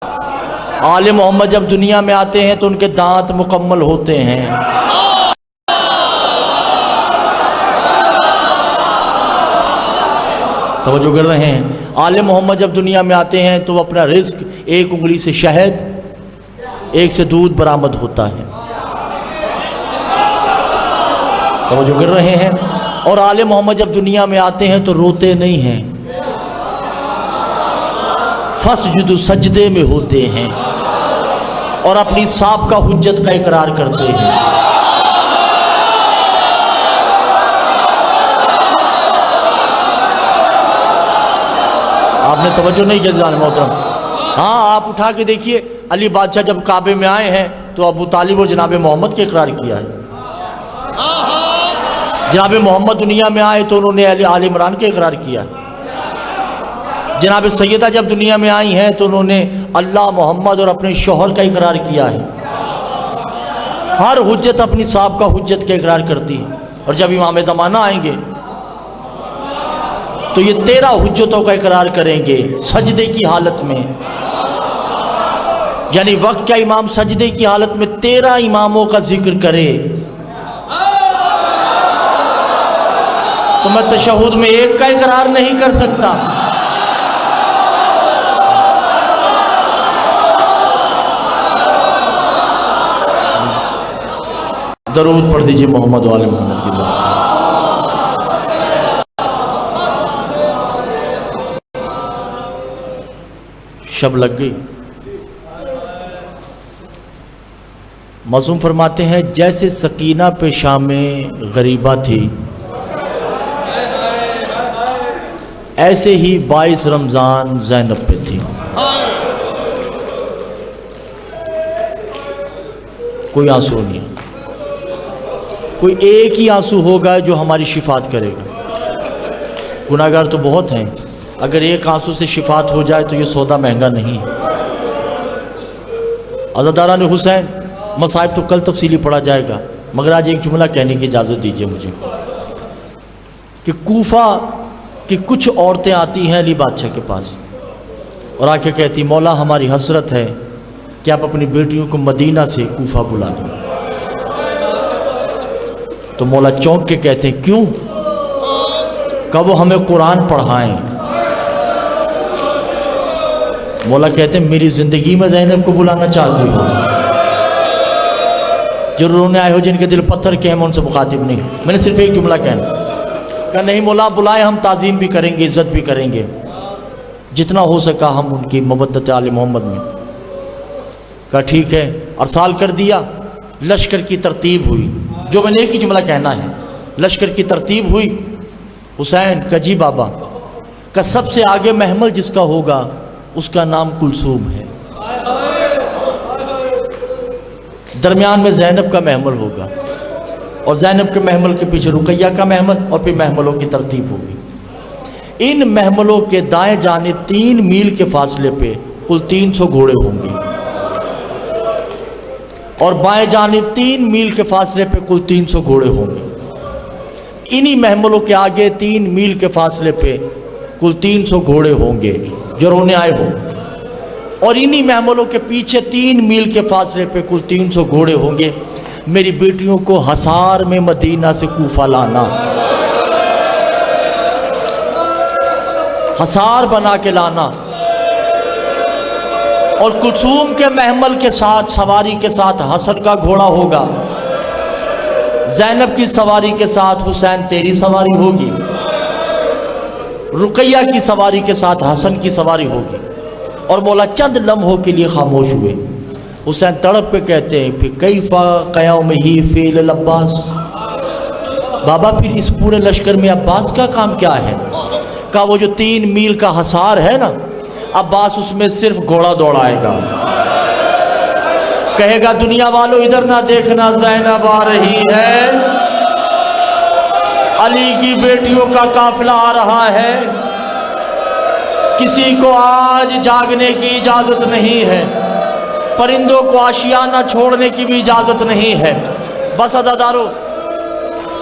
آل محمد جب دنیا میں آتے ہیں تو ان کے دانت مکمل ہوتے ہیں۔ توجہ کر رہے ہیں؟ آل محمد جب دنیا میں آتے ہیں تو وہ اپنا رزق ایک انگلی سے شہد، ایک سے دودھ برآمد ہوتا ہے۔ توجہ کر رہے ہیں؟ اور آل محمد جب دنیا میں آتے ہیں تو روتے نہیں ہیں، فسجدوا سجدے میں ہوتے ہیں اور اپنی سابقہ حجت کا اقرار کرتے ہیں۔ آپ نے توجہ نہیں کیا جناب محترم؟ ہاں، آپ اٹھا کے دیکھیے، علی بادشاہ جب کعبے میں آئے ہیں تو ابو طالب اور جناب محمد کے اقرار کیا ہے۔ جناب محمد دنیا میں آئے تو انہوں نے آل عمران کے اقرار کیا ہے۔ جناب سیدہ جب دنیا میں آئی ہیں تو انہوں نے اللہ، محمد اور اپنے شوہر کا اقرار کیا ہے۔ ہر حجت اپنی سابقہ حجت کا اقرار کرتی ہے، اور جب امام زمانہ آئیں گے تو یہ 13 حجتوں کا اقرار کریں گے سجدے کی حالت میں۔ یعنی وقت کا امام سجدے کی حالت میں 13 اماموں کا ذکر کرے تو میں تشہد میں ایک کا اقرار نہیں کر سکتا۔ درود پڑھ دیجئے محمد و آل محمد کی بات۔ شب لگ گئی۔ معصوم فرماتے ہیں جیسے سکینہ پہ شام غریبہ تھی، ایسے ہی 22 رمضان زینب پہ تھی۔ کوئی آنسو نہیں ہے، کوئی ایک ہی آنسو ہوگا جو ہماری شفاعت کرے گا۔ گناہگار تو بہت ہیں، اگر ایک آنسو سے شفاعت ہو جائے تو یہ سودا مہنگا نہیں ہے۔ عزاداران حسین، مصائب تو کل تفصیلی پڑھا جائے گا، مگر آج ایک جملہ کہنے کی اجازت دیجیے مجھے کہ کوفہ کی کچھ عورتیں آتی ہیں علی بادشاہ کے پاس اور آ کے کہتی مولا ہماری حسرت ہے کہ آپ اپنی بیٹیوں کو مدینہ سے کوفہ بلا لیں۔ تو مولا چونک کے کہتے ہیں کیوں؟ کہ وہ ہمیں قرآن پڑھائیں۔ مولا کہتے ہیں میری زندگی میں زینب کو بلانا چاہتی ہو، جو رونے آئے ہو جن کے دل پتھر کے ہیں میں ان سے مخاطب نہیں، میں نے صرف ایک جملہ کہنا کہ نہیں مولا بلائے، ہم تعظیم بھی کریں گے، عزت بھی کریں گے، جتنا ہو سکا ہم ان کی مودت آل محمد میں۔ کہا ٹھیک ہے، ارسال کر دیا، لشکر کی ترتیب ہوئی، جو میں نے ایک ہی جملہ کہنا ہے، لشکر کی ترتیب ہوئی۔ حسین کا جی بابا کا سب سے آگے محمل جس کا ہوگا اس کا نام کلثوم ہے، درمیان میں زینب کا محمل ہوگا، اور زینب کے محمل کے پیچھے رقیہ کا محمل، اور پھر محملوں کی ترتیب ہوگی۔ ان محملوں کے دائیں جانب 3 میل کے فاصلے پہ کل 300 گھوڑے ہوں گے، اور بائیں جانب 3 میل کے فاصلے پہ کل 300 گھوڑے ہوں گے۔ انہی محملوں کے آگے 3 میل کے فاصلے پہ کل 300 گھوڑے ہوں گے جو رونے آئے ہوں، اور انہی محملوں کے پیچھے 3 میل کے فاصلے پہ کل 300 گھوڑے ہوں گے۔ میری بیٹیوں کو حصار میں مدینہ سے کوفہ لانا، حصار بنا کے لانا، اور کلثوم کے محمل کے ساتھ سواری کے ساتھ حسن کا گھوڑا ہوگا، زینب کی سواری کے ساتھ حسین تیری سواری ہوگی، رقیہ کی سواری کے ساتھ حسن کی سواری ہوگی۔ اور مولا چند لمحوں کے لیے خاموش ہوئے۔ حسین تڑپ پہ کہتے ہیں پھر کیفا قیام ہی فیل العباس، بابا پھر اس پورے لشکر میں عباس کا کام کیا ہے؟ کہا وہ جو 3 میل کا حصار ہے نا، عباس اس میں صرف گھوڑا دوڑائے گا، کہے گا دنیا والوں ادھر نہ دیکھنا، زینب آ رہی ہے، علی کی بیٹیوں کا قافلہ آ رہا ہے، کسی کو آج جاگنے کی اجازت نہیں ہے، پرندوں کو آشیانہ چھوڑنے کی بھی اجازت نہیں ہے۔ بس عزادارو،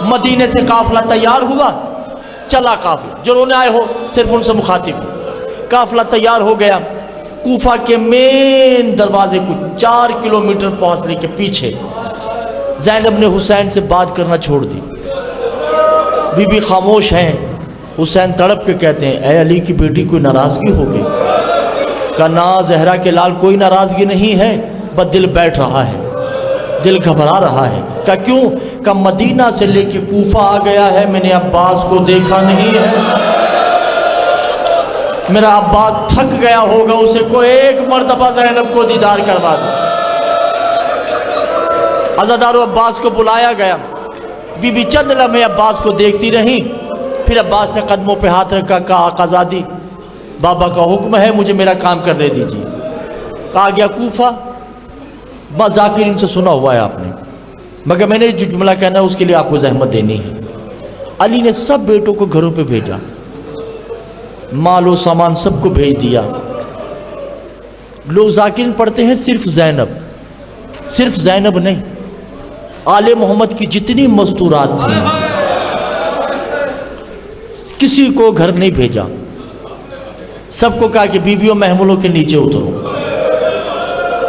مدینے سے قافلہ تیار ہوا، چلا قافلہ، جو رونے آئے ہو صرف ان سے مخاطب، قافلہ تیار ہو گیا، کوفہ کے مین دروازے کو 4 کلومیٹر فاصلے کے پیچھے زینب نے حسین سے بات کرنا چھوڑ دی. بی بی خاموش ہیں. حسین تڑپ کے کہتے ہیں اے علی کی بیٹی کوئی ناراضگی ہو گئی؟ کہا نا زہرا کے لال کوئی ناراضگی نہیں ہے، بس دل بیٹھ رہا ہے، دل گھبرا رہا ہے. کہا کیوں؟ کہا مدینہ سے لے کے کوفہ آ گیا ہے، میں نے عباس کو دیکھا نہیں ہے، میرا عباس تھک گیا ہوگا، اسے کوئی ایک مرتبہ زینب کو دیدار کروا دے. عزادارو عباس کو بلایا گیا. بی بی چند لمحے عباس کو دیکھتی رہی، پھر عباس نے قدموں پہ ہاتھ رکھا. کہا آقا زادی بابا کا حکم ہے، مجھے میرا کام کرنے دیجیے. کہا گیا کوفہ. بس ذاکرین سے سنا ہوا ہے آپ نے، مگر میں نے جو جملہ کہنا ہے اس کے لیے آپ کو زحمت دینی ہے. علی نے سب بیٹوں کو گھروں پہ بھیجا، مال و سامان سب کو بھیج دیا. لوگ ذاکرین پڑھتے ہیں صرف زینب، صرف زینب نہیں، آل محمد کی جتنی مستورات تھیں کسی کو گھر نہیں بھیجا. سب کو کہا کہ بیویوں محملوں کے نیچے اترو.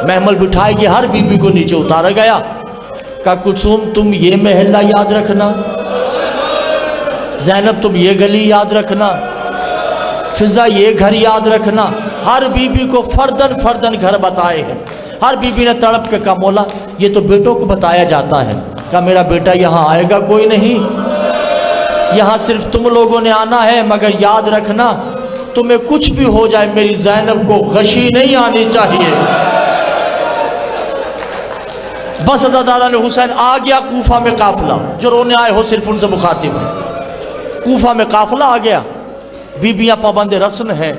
محمل بٹھائے گی، ہر بیوی کو نیچے اتارا گیا. کہا کلثوم تم یہ محلہ یاد رکھنا، زینب تم یہ گلی یاد رکھنا، فضا یہ گھر یاد رکھنا. ہر بیوی کو فردن فردن گھر بتائے ہیں. ہر بیوی نے تڑپ کے کہا مولا یہ تو بیٹوں کو بتایا جاتا ہے. کہا میرا بیٹا یہاں آئے گا کوئی نہیں، یہاں صرف تم لوگوں نے آنا ہے، مگر یاد رکھنا تمہیں کچھ بھی ہو جائے میری زینب کو غشی نہیں آنی چاہیے. بس عزادارہ نے حسین آ گیا. کوفہ میں قافلہ، جو رونے آئے ہو صرف ان سے مخاطب ہے. کوفہ میں قافلہ آ گیا. بیبیاں پابند رسن ہیں،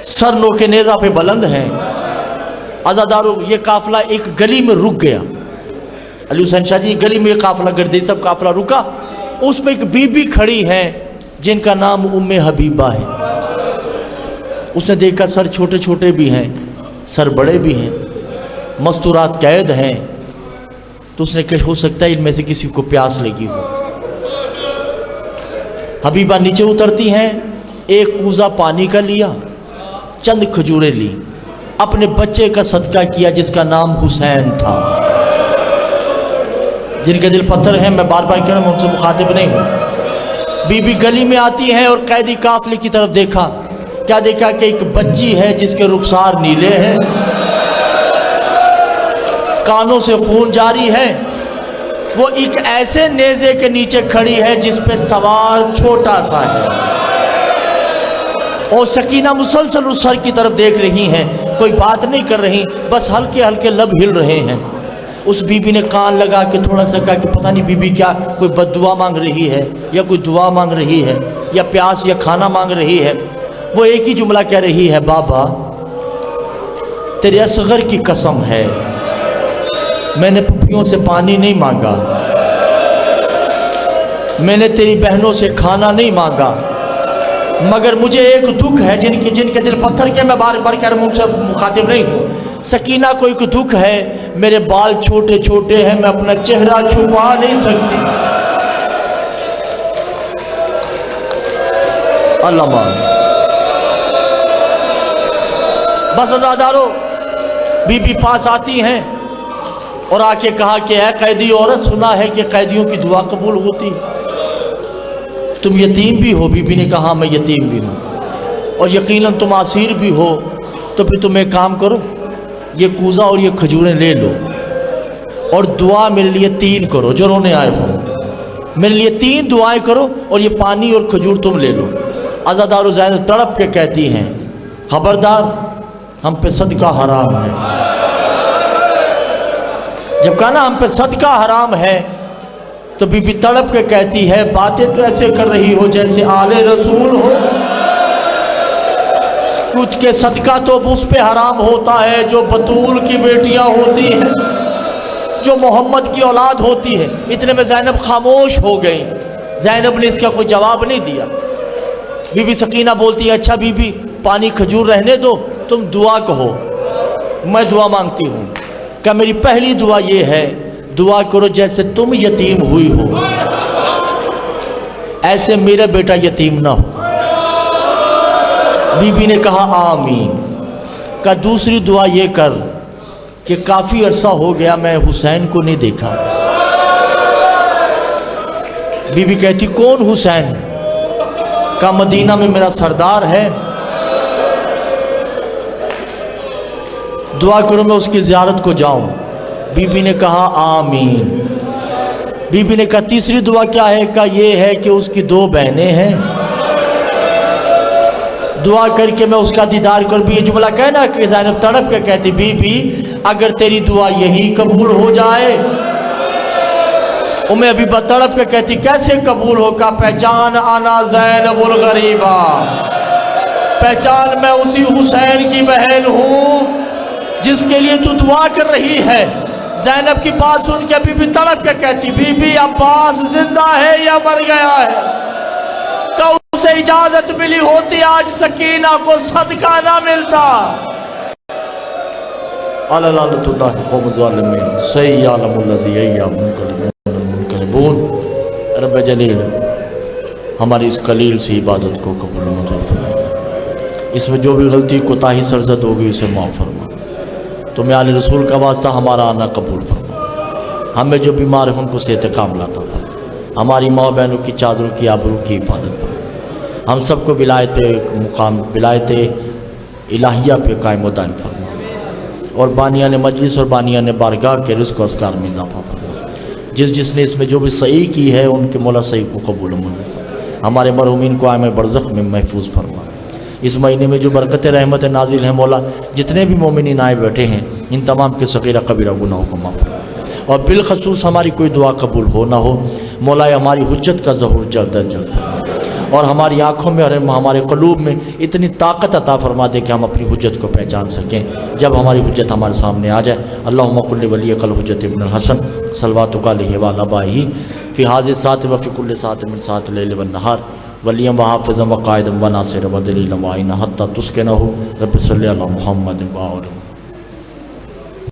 سر نوکے نیزہ پہ بلند ہیں. عزادارو یہ قافلہ ایک گلی میں رک گیا. علی حسین شاہ جی گلی میں یہ قافلہ گردی سب قافلہ رکا. اس میں ایک بی بی کھڑی ہیں جن کا نام ام حبیبہ ہے. اس نے دیکھا سر چھوٹے چھوٹے بھی ہیں، سر بڑے بھی ہیں، مستورات قید ہیں. تو اس نے کہ ہو سکتا ہے ان میں سے کسی کو پیاس لگی ہو. حبیبہ نیچے اترتی ہیں، ایک کوزہ پانی کا لیا، چند کھجوریں لی، اپنے بچے کا صدقہ کیا جس کا نام حسین تھا. جن کے دل پتھر ہیں میں بار بار کہہ رہا ہوں، ان سے مخاطب نہیں ہوں. بی بی گلی میں آتی ہیں اور قیدی قافلے کی طرف دیکھا. کیا دیکھا کہ ایک بچی ہے جس کے رخسار نیلے ہیں، کانوں سے خون جاری ہے. وہ ایک ایسے نیزے کے نیچے کھڑی ہے جس پہ سوار چھوٹا سا ہے، اور سکینہ مسلسل اس سر کی طرف دیکھ رہی ہیں، کوئی بات نہیں کر رہی، بس ہلکے ہلکے لب ہل رہے ہیں. اس بی بی نے کان لگا کے تھوڑا سا کہا کہ پتہ نہیں بی بی کیا کوئی بد دعا مانگ رہی ہے یا کوئی دعا مانگ رہی ہے یا پیاس یا کھانا مانگ رہی ہے. وہ ایک ہی جملہ کہہ رہی ہے، بابا تیرے اصغر کی قسم ہے میں نے پھپھیوں سے پانی نہیں مانگا، میں نے تیری بہنوں سے کھانا نہیں مانگا، مگر مجھے ایک دکھ ہے جن کے دل پتھر کے میں بار بار کہہ رہا ہوں ان سے مخاطب نہیں ہوں. سکینہ کو ایک دکھ ہے، میرے بال چھوٹے چھوٹے ہیں، میں اپنا چہرہ چھپا نہیں سکتی. اللہ مان. بس عزادارو بی بی پاس آتی ہیں اور آ کے کہا کہ اے قیدی عورت، سنا ہے کہ قیدیوں کی دعا قبول ہوتی، تم یتیم بھی ہو. بی بی نے کہا میں یتیم بھی ہوں اور یقیناً تم اسیر بھی ہو، تو پھر تم ایک کام کرو، یہ کوزہ اور یہ کھجوریں لے لو اور دعا میرے لیے 3 کرو. جو رونے آئے ہو میرے لیے 3 دعائیں کرو اور یہ پانی اور کھجور تم لے لو. عزادارو زینب تڑپ کے کہتی ہیں خبردار ہم پہ صدقہ حرام ہے. جب کہا نا ہم پہ صدقہ حرام ہے تو بی بی تڑپ کے کہتی ہے باتیں تو ایسے کر رہی ہو جیسے آل رسول ہو. کچھ کے صدقہ تو اس پہ حرام ہوتا ہے جو بطول کی بیٹیاں ہوتی ہیں، جو محمد کی اولاد ہوتی ہے. اتنے میں زینب خاموش ہو گئی. زینب نے اس کا کوئی جواب نہیں دیا. بی بی سکینہ بولتی ہے اچھا بی بی پانی کھجور رہنے دو، تم دعا کہو، میں دعا مانگتی ہوں. کہ میری پہلی دعا یہ ہے، دعا کرو جیسے تم یتیم ہوئی ہو ایسے میرا بیٹا یتیم نہ ہو. بی بی نے کہا آمین. کہا دوسری دعا یہ کر کہ کافی عرصہ ہو گیا میں حسین کو نہیں دیکھا. بی بی کہتی کون حسین؟ کہا مدینہ میں میرا سردار ہے، دعا کرو میں اس کی زیارت کو جاؤں. بی بی نے کہا آمین. بی بی نے کہا تیسری دعا کیا ہے؟ کہا یہ ہے کہ اس کی 2 بہنیں ہیں، دعا کر کے میں اس کا دیدار کروں. یہ جملہ کہنا کہ زینب تڑپ کے کہتی بی بی اگر تیری دعا یہی قبول ہو جائے. ام حبیبہ تڑپ کے کہتی کیسے قبول ہو؟ کہا پہچان انا زینب الغریبہ، پہچان میں اسی حسین کی بہن ہوں جس کے لیے تو دعا کر رہی ہے. زینب کی بات سن کے بی بی تڑپ کے کہتی بی بی عباس زندہ ہے یا مر گیا ہے؟ کہ اسے اجازت ملی ہوتی آج سکینہ کو صدقہ نہ ملتا. لعنت اللہ قوم الظالمین سیعلم الذی ایام منقلبون. رب جلیل ہماری اس قلیل سی عبادت کو قبول منظور فرما. اس میں جو بھی غلطی کوتاہی سرزد ہوگی اسے معاف فرما. تمہیں آل رسول کا واسطہ ہمارا آنا قبول فرما. ہمیں جو بیمار ہیں ان کو صحت کاملہ عطا فرما. ہماری ماں بہنوں کی چادروں کی آبرو کی حفاظت فرما. ہم سب کو ولایت مقام ولایت الہیہ پہ قائم و دائم فرما. اور بانیان مجلس اور بانیان بارگاہ کے رزق و اذکار میں اضافہ فرما. جس نے اس میں جو بھی صحیح کی ہے ان کے مولا صحیح کو قبول و منظور فرما. ہمارے مرحومین کو عام برزخ میں محفوظ فرما. اس مہینے میں جو برکت رحمت نازل ہیں مولا جتنے بھی مومنین آئے بیٹھے ہیں ان تمام کے صغیرہ کبیرہ گناہوں کو معاف فرما. اور بالخصوص ہماری کوئی دعا قبول ہو نہ ہو مولا ہماری حجت کا ظہور جلد از جلد فرما. اور ہماری آنکھوں میں اور ہمارے قلوب میں اتنی طاقت عطا فرما دے کہ ہم اپنی حجت کو پہچان سکیں جب ہماری حجت ہمارے سامنے آ جائے. اللہم کل ولی کل حجت ابن الحسن صلواتک علیہ وعلی آبائہ فی ھذہ الساعۃ وفی کل ساعۃ من ساعات اللیل والنہار ولیا وحافظا وقائدا وناصرا ودلیلا وعینا حتی تسکنہ. رب صلی علی محمد وآل